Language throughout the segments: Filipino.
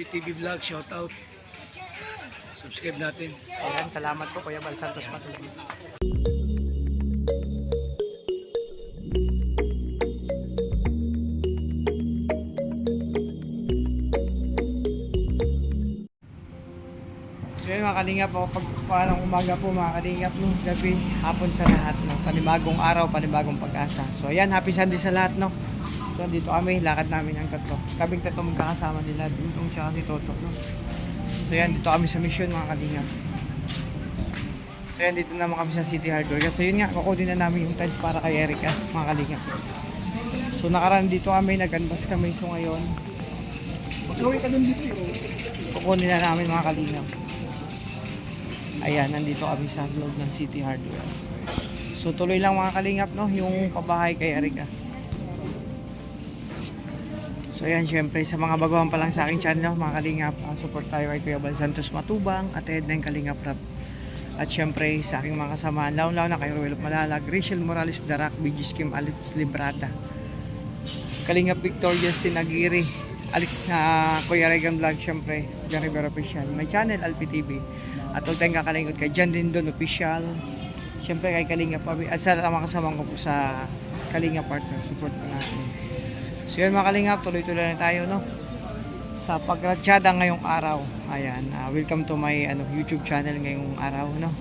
TV Vlog, shout out. Subscribe natin. Ayan, salamat po Kuya Bal Santos Patuloy. So yun mga kalingap, pagpalang umaga po mga kalingap, no? Gabi, hapon sa lahat, no? Panibagong araw, panibagong pag-asa. So ayan, happy Sunday sa lahat, no? So dito kami, lakad namin ang tatlo. Kaming tatlo magkakasama nila, Dudong siya si Toto, no? So yan, dito kami sa mission mga kalingap. So yan, dito naman kami sa City Hardware. Kasi yun nga, kukunin na namin yung tiles para kay Erica, mga kalingap. So nakaraan dito kami, nag-unbox kami. So ngayon, kukunin na namin mga kalingap. Ayan, nandito kami sa loob ng City Hardware. So tuloy lang mga kalingap, no, yung pabahay kay Erica. So ayan, syempre sa mga baguhan pa lang sa aking channel, mga kalingap, support tayo kay Kuya Bal Santos Matubang at Edna Kalingap Rap. At syempre sa aking mga kasamahan, laon-laon na kay Ruel Malalag, Rachel Morales Darak, BG Kim, Alex Librata, Kalingap Victor, Justin Aguirre, Alex Kuya Regan Vlog, syempre John Rivera Official, my channel Alpi TV. At huwag tayong kakalingot kay John Dindon Official, syempre kay Kalingap Pabi, at sa mga kasama ko po sa Kalingap Partner, support po natin. So yun mga kalingap, tuloy-tuloy na tayo, no, sa pagratsyada ngayong araw. Ayan, welcome to my YouTube channel ngayong araw, no.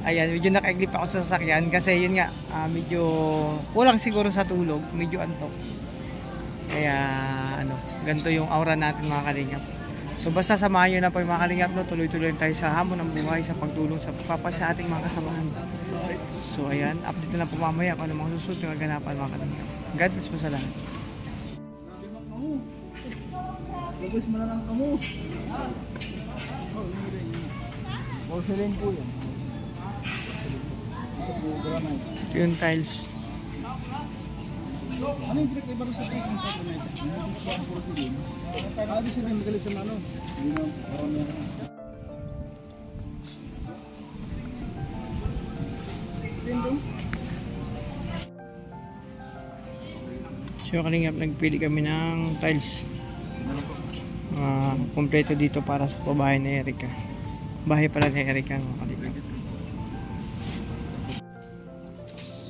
Ayan, medyo naka-iglip ako sa sasakyan kasi yun nga, medyo kulang siguro sa tulog, medyo antok. Kaya ganito yung aura natin mga kalingap. So basta samahan nyo na po yung mga kalingap, no, tuloy-tuloy tayo sa hamon ng buhay, sa pagtulong sa sa ating mga kasamahan. So ayan, update na lang po mamaya kung ano mga susunod yung ganapan mga kalingap. God bless po sa lahat. Labas mo na lang kamo. Porcelain po yan. Ito yung tiles. Ano yung pinag-iba sa tape ng Saturday? Hindi siya ang porcelain. Sabi sabihin magaling sa mano. So kalingap, nagpili kami ng tiles. Kompleto dito para sa pabahay ni Erica. Bahay pala ni Erica mga kalingap.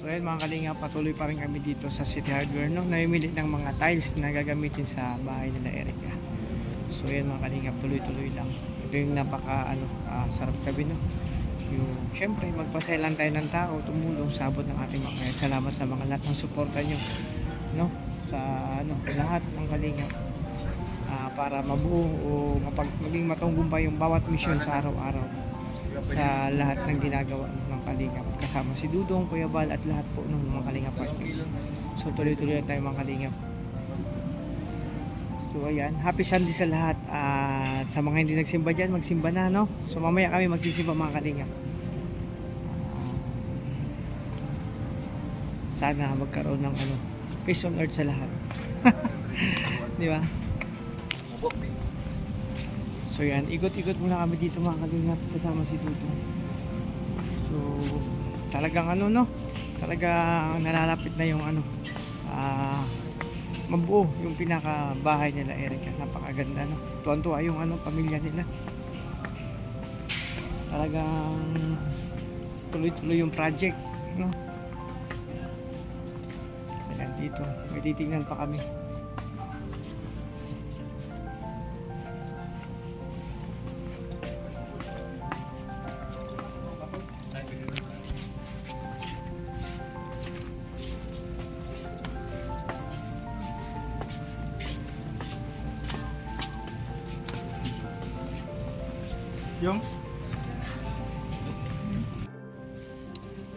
So ayun mga kalingap, patuloy pa rin kami dito sa City Hardware, no? Namimili ng mga tiles na gagamitin sa bahay nila Erica. So ayun mga kalingap, tuloy-tuloy lang. Ito yung napaka sarap gabi, no? Yung syempre magpasaya lang tayo ng tao, tumulong sa abot ng ating mga. Salamat sa mga lahat ng suporta nyo, no, sa lahat ng kalingap, para mabuo o maging matagumpay yung bawat mission sa araw-araw sa lahat ng ginagawa ng kalingap, kasama si Dudong, Kuya Bal at lahat po ng mga kalingap partners. So tuloy-tuloy tayo mga kalingap. So ayan, happy Sunday sa lahat, at sa mga hindi nagsimba dyan, magsimba na, no? So mamaya kami magsisimba mga kalingap. Sana magkaroon ng peace on earth sa lahat. Di ba? So yan, ikot-ikot muna kami dito mga kalingap kasama si Tuto. So talagang no, talagang nalalapit na yung mabuo yung pinakabahay nila Erica. Napakaganda, no? Tuwan-tuwa yung pamilya nila. Talagang tuloy-tuloy yung project, no? Ayan, dito may titignan pa kami. Yung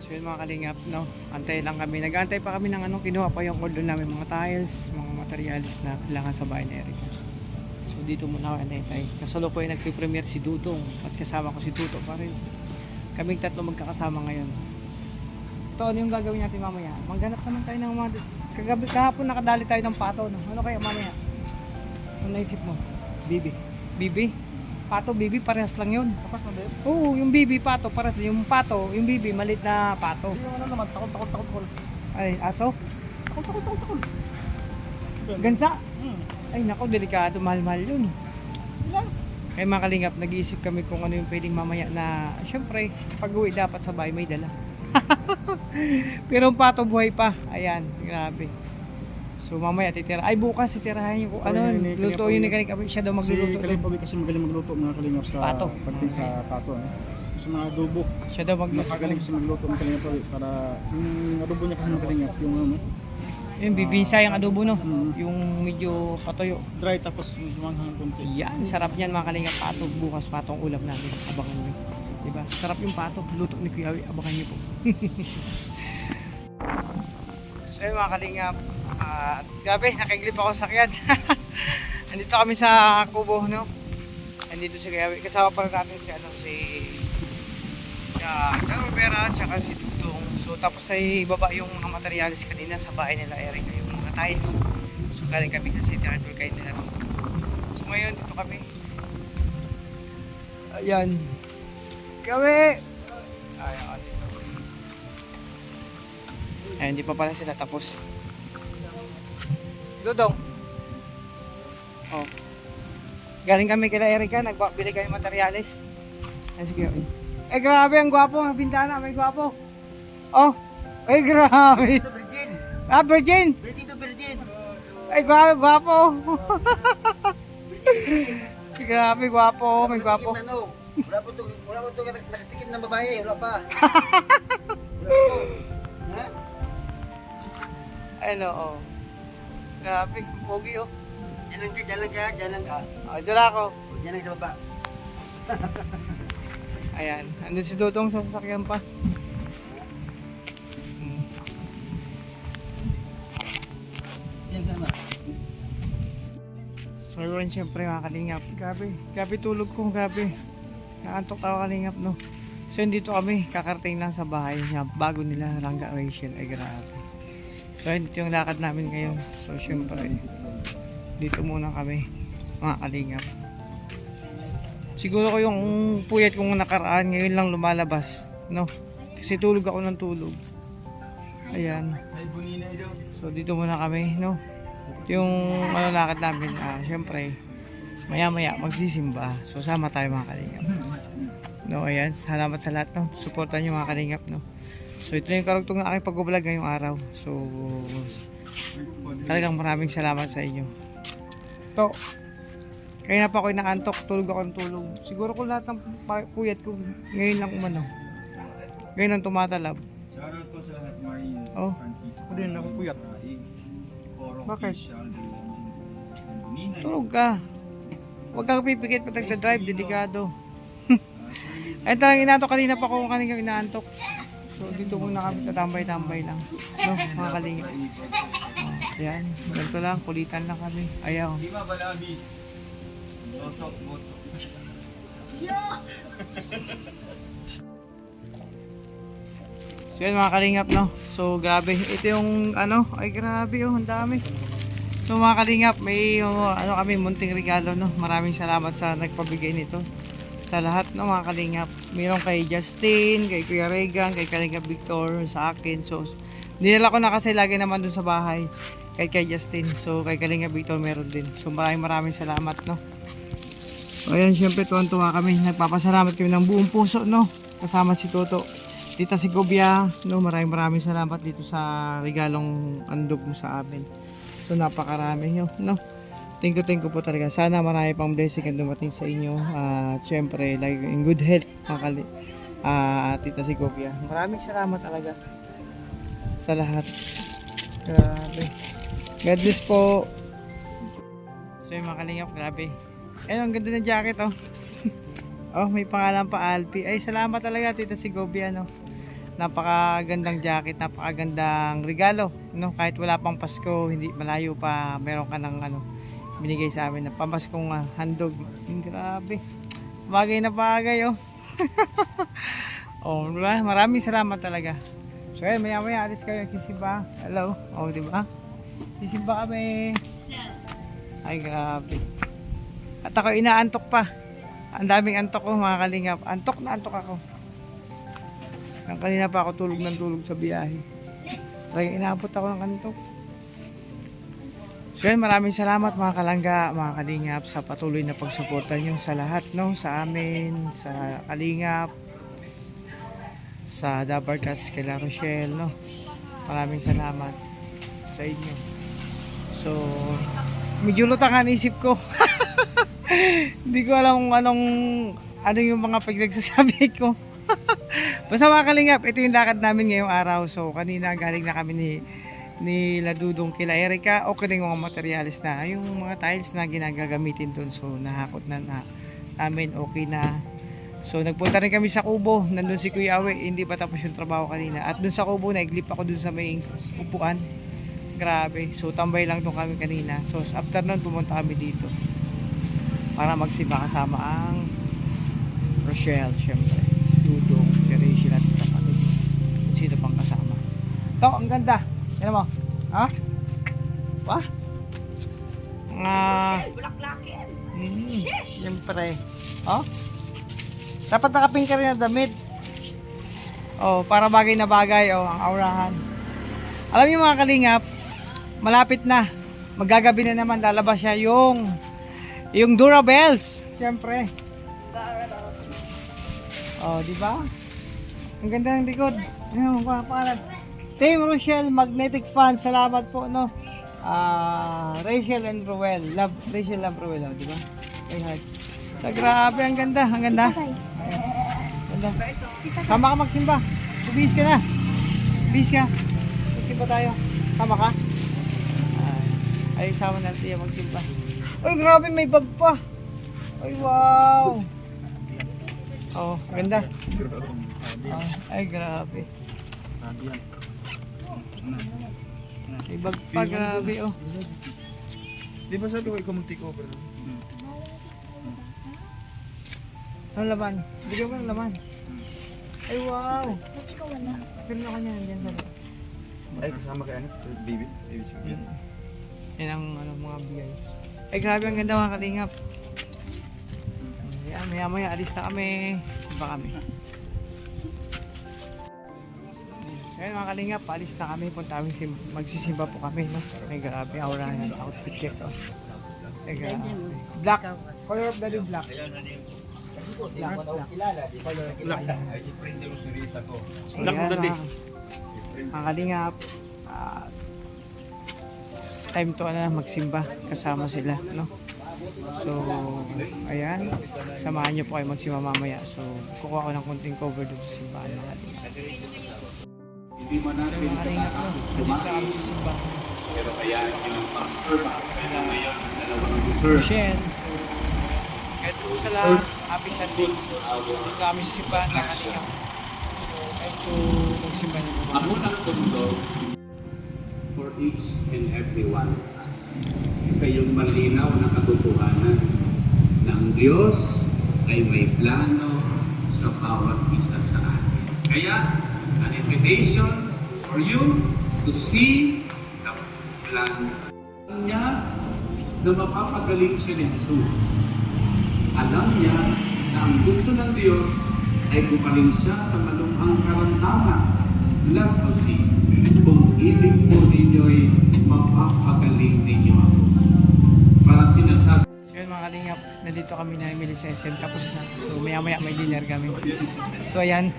So yun mga kalingap, no, antay lang kami, nag-antay pa kami ng kinuha pa yung order namin, mga tiles, mga materials na kailangan sa bahay ni Erica. So dito muna ako antay. Kasalo ko yung nagpe-premiere si Dudong at kasama ko si Tuto pa rin. Kaming tatlo magkakasama ngayon. Ito, ano yung gagawin natin mamaya? Maghanap naman tayo ng mga kahapon nakadali tayo ng pato, no? Ano kaya mamaya? Ano naisip mo? Bibi? Pato, bibi, parehas lang yun. kapas na ba yun? Oo, yung bibi, pato, parehas. Yung pato, yung bibi, malit na pato. Hindi naman, takot. Ay, aso? Takot. Gansa? Ay, nako, delikado, mahal-mahal yun. Kaya mga kalingap, nag-iisip kami kung ano yung pwedeng mamaya na, syempre, pag uwi dapat sa bahay may dala. Pero ang pato buhay pa. Ayan, grabe. So mamaya titira. Ay bukas titirahin yung ano, luto yun ni Kalingap. Siya daw magluluto. Si Kalingap kasi magaling magluto mga Kalingap sa Pato. pagdating sa pato. No? Sa mga adobo. Siya daw magluto. Magaling kasi magluto ng Kalingap para yung adobo niya kasi ng Kalingap yung ano. Yung bibisa yung adobo no. Mm. Yung medyo patoyo. Dry tapos manghang konti. Yan, sarap yan mga Kalingap. Pato bukas, patong ulam natin. Abangan nyo. Diba? Sarap yung pato. Luto ni Kuya Awi. Abangan nyo po. So yun mga Kalingap. Grabe, nakiglip ako sa sakyan. Andito kami sa Kubo, no? Andito si Kuya Awi. Kasama pa natin si ano, si Rivera, tsaka si Tutong. So tapos ay baba yung mga materialis kanina sa bahay nila Eric, yung mga tiles. So galing kami kasi tinatol kayo nila. So ngayon dito kami. Ayan. Kami! Ayan. Ayan, hindi pa pala sila tapos. Dudong. Oh. Galing kami kila Erika, nagbili kayo materyales. Ay sige. Eh grabe, ang gwapo ng bintana, may gwapo. Oh. Ay grabe. Ito virgin. Ah, virgin. Virgin to virgin. Ay gwapo. Grabe, gwapo, may gwapo. Ano? Wala po to nakatikim ng babae, wala pa. Wala po. Ha? Ano, oh. Grabe, pogi oh. Diyan lang ka. Oh, dyan ako. Diyan lang sa baba. Ayan, andun si Dodong sa sasakyan pa. Diyan ka ba? So yun, syempre mga Kalingap. Grabe tulog ko, grabe. Nakantok ako Kalingap, no. So yun, dito kami, kakarating lang sa bahay niya bago nila Rangga Rachel. Ay grabe. So yun, dito yung lakad namin ngayon. So syempre, dito muna kami, mga Kalingap. Siguro ko yung puyat kong nakaraan ngayon lang lumalabas, no? Kasi tulog ako ng tulog. Ayan. So dito muna kami, no? Yung ano lakad namin, syempre, maya magsisimba. So sama tayo mga Kalingap. No, ayan. Salamat sa lahat, no? Suportan niyo mga Kalingap, no? So ito na yung karugtong na aking pag-vlog ngayong araw. So talagang maraming salamat sa inyo. To, kaya na pa ako inaantok, tulog ako ng tulog. Siguro ko lahat ng puyat ko ngayon lang umano. Ngayon ang tumatalab. Shoutout po sa lahat, Maris, Oh. Francisco. Ako din, ako puyat. Bakit? Official, Tulog ka. Huwag kang pipikit pag nagda-drive, delikado. Ay talagang inaantok kanina pa ako kanina inaantok. So dito muna kami tatambay-tambay lang. No, mga Kalingap. Yan, ganito lang, kulitan lang kami. Ayaw. Lima Balabis. Lotok, boto. So yan mga Kalingap, no. So grabe, ito yung ano, ay grabe oh, ang dami. So mga Kalingap, may ano kami munting regalo, no. Maraming salamat sa nagpabigay nito. Sa lahat no mga Kalingap. Mayroon kay Justin, kay Kuya Regan, kay Kalingap Victor, sa akin. So dinala ko na kasi lagi naman dun sa bahay kay Justin. So kay Kalingap Victor meron din. So maraming salamat, no. So ayan, syempre tuwan-tuwa kami. Nagpapasalamat kami ng buong puso, no. Kasama si Toto, Tita Sigobia, no. Maraming salamat dito sa regalong andog mo sa amin. So napakarami nyo, no. Thank you po talaga. Sana marami pang blessing ang dumating sa inyo. At syempre, like, in good health, Tita Sigobia. Maraming salamat talaga sa lahat. Grabe. God bless po. So yung mga Kalingap, grabe. Ayun, ang ganda ng jacket, oh. Oh, may pangalan pa, Alpi. Ay, salamat talaga, Tita Sigobia, no. Napakagandang jacket, napakagandang regalo, no. Kahit wala pang Pasko, hindi malayo pa, meron ka ng ano, binigay sa amin na pamaskong handog. Grabe. Bagay na bagay, oh. Oh, diba? Maraming salamat talaga. So, ayun, maya alis kayo. Kisimba. Hello. Oh, diba? Kisimba kami. Ay, grabe. At ako inaantok pa. Ang daming antok ko, mga Kalingap. Antok na antok ako. Ang kanina pa ako tulog ng tulog sa biyahe. Kaya inaabot ako ng antok. So yan, maraming salamat mga kalangga, mga kalingap sa patuloy na pagsuporta nyo sa lahat, no? Sa amin, sa kalingap, sa Dabarkas, kay La Rochelle, no? Maraming salamat sa inyo. So, medyo lutang ang isip ko. Hindi ko alam kung ano yung mga pagsasabi ko. Basta mga kalingap, ito yung lakad namin ngayong araw. So, kanina galing na kami ni Ladudong kila Erika. Okay rin mga materialis na. Yung mga tiles na ginagagamitin dun. So, nahakot na namin. Okay na. So, nagpunta rin kami sa Kubo. Nandun si Kuya Awe. Hindi pa tapos yung trabaho kanina. At dun sa Kubo, naiglip ako dun sa may upuan. Grabe. So, tambay lang doon kami kanina. So, after nun, pumunta kami dito. Para magsimba kasama ang Rochelle, syempre. Dudong, Rachel at kapatid. Sino pang kasama. Ito, ang ganda. Yan mo. Ha? Wah? Rochelle, bulaklakin. Siyempre. Oh? Dapat nakapink ka rin na damit. Oh, para bagay na bagay. Oh, ang aurahan. Alam niyo mga kalingap, malapit na. Magagabi na naman, lalabas siya yung Durabells. Siyempre. Oh, di ba? Ang ganda ng likod. Ayun, pangalan. Team Rochelle Magnetic Fan, salamat po, no. Rachel and Ruel. Rachel and Ruel, oh, di ba? Ay, heart. Sa grabe, ang ganda, ang ganda. Ganda. Tama ka magsimba. Bihis ka na. Bihis ka. Magsimba tayo. Tama ka? Ay, sama natin siya magsimba. Ay, grabe, may bag pa. Ay, wow. Oh, ganda. Ay, grabe. May bag pa, grabe, oh. Di ba sabi ko ikaw mag-take over? Ano laman? Bigyan mo ng laman. Ay, wow. Pero na kanya, yan sa loob. Ay, kasama kay ano? Baby? Baby siya. Yan ang mga bigay. Ay, grabe, ang ganda mga kalingap. Yan, maya-maya, alis na kami. Simba kami. Ayan mga kalingap, alis na kami. Punta kami, magsisimba po kami. No? Ay, grabe, aura yan. Outfit check. Oh. Ay, grabe. Black. Color of the day, black. Black. Black of the day. Mga kalingap, time to magsimba kasama sila, no? So, ayan, samahan niyo po kayo magsimba mamaya. So, kukuha ko ng konting cover doon sa simbahan mga kalingap. Hindi mo natin Mga kalingap, no? Dito kami sa simbahan. pero kaya yung pang-serve kaya ngayon dalawang reserve Michelle, kahit po sa lahat, happy Sunday. Dito kami sa simbahan mga kalingap. So, medyo magsimba na po. ang unang tundog for each and every one of us. Isa yung malinaw na katotohanan na ang Diyos ay may plano sa bawat isa sa atin. Kaya, an invitation for you to see the plan niya na mapapagaling siya ni Jesus. Alam niya na ang gusto ng Diyos ay bumaling siya sa malumhang karamdaman. Leprosy. Kung ibig po ninyo'y mapapagaling ninyo ako. Parang sinasabi. So yun mga kalingap, nandito kami na Emily sa SM, tapos na. So maya maya may dinner kami. So ayan.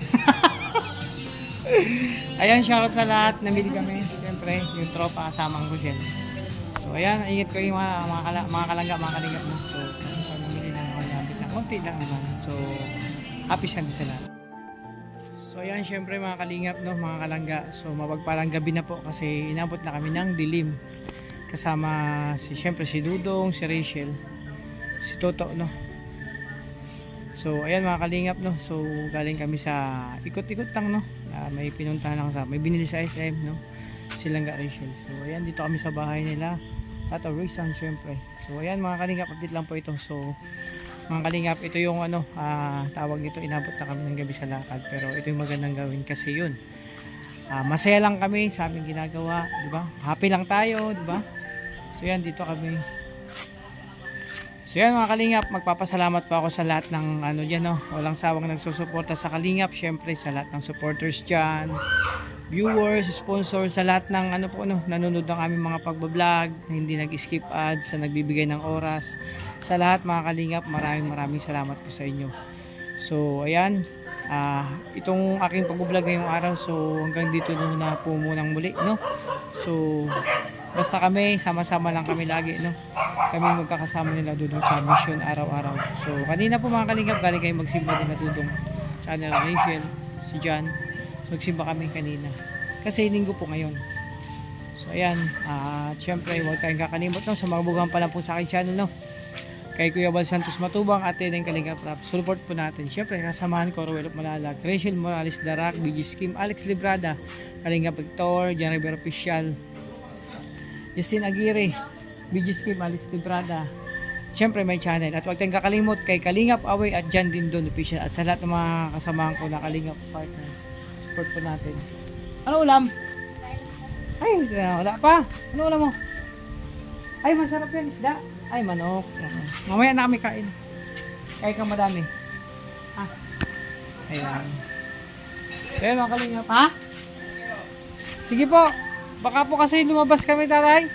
Ayan, shoutout sa lahat, namili kami. Siyempre, yung tropa kasamang Rochelle. So ayan, ingat ko yung mga kalangga, mga kalingap na. So namili na ako lapit na konti lang naman. So happy Sunday sa lahat. So ayan, syempre mga kalingap, no, mga kalangga. So mapagpalang gabi na po kasi inabot na kami ng dilim. Kasama syempre si Dudong, si Rachel, si Toto, no. So ayan mga kalingap, no. So galing kami sa ikot-ikot lang, no. May pinuntahan lang may binili sa SM, no. Silangga Rachel. So ayan, dito kami sa bahay nila at Orisan syempre. So ayan mga kalingap, update lang po ito. So mga kalingap, ito yung tawag nito, inabot na kami ng gabi sa lakad, pero ito yung magandang gawin kasi yun, masaya lang kami sa aming ginagawa, di ba? Happy lang tayo, di ba? So yan, dito kami. So yan mga kalingap, magpapasalamat po ako sa lahat ng walang sawang nagsusuporta sa kalingap, syempre sa lahat ng supporters dyan, viewers, sponsors, sa lahat ng ano po ano, nanonood ng aming mga pagbablog, na hindi nag-skip ads, sa nagbibigay ng oras. Sa lahat mga kalingap, maraming salamat po sa inyo. So, ayan. Itong aking pag-vlog ngayong araw, so hanggang dito na po munang muli, no? So, basta kami, sama-sama lang kami lagi, no? Kami magkakasama nila doon sa mission araw-araw. So, kanina po mga kalingap, galing kayo magsimba din na Dudong Channel, Rachel, si John. So, magsimba kami kanina. Kasi linggo po ngayon. So, ayan. Siyempre, huwag tayong kakalimot, no? Sa mga baguhan pa lang po sa aking channel, no? Kay Kuya Bal Santos Matubang at ng Kalingap Rap. Support po natin. Siyempre, kasamahan ko, Ruel Malalag, Rachel Morales Darak, BG Scheme, Alex Librada, Kalingap Victor, Jan Rivera Official, Justin Aguirre, BG Scheme, Alex Librada. Siyempre, may channel. At huwag tayong kakalimot kay Kalingap Away at Jan Dindon Official. At sa lahat ng mga kasamahan ko na Kalingap partner. Support po natin. Ano ulam? Ay, wala pa. Ano ulam mo? Ay, masarap yan, isda. Ay, manok. Mamaya na kami kain. Kain kang madami. Ayan. Ayan mga kalingap. Ha? Sige po. Baka po kasi lumabas kami, tatay.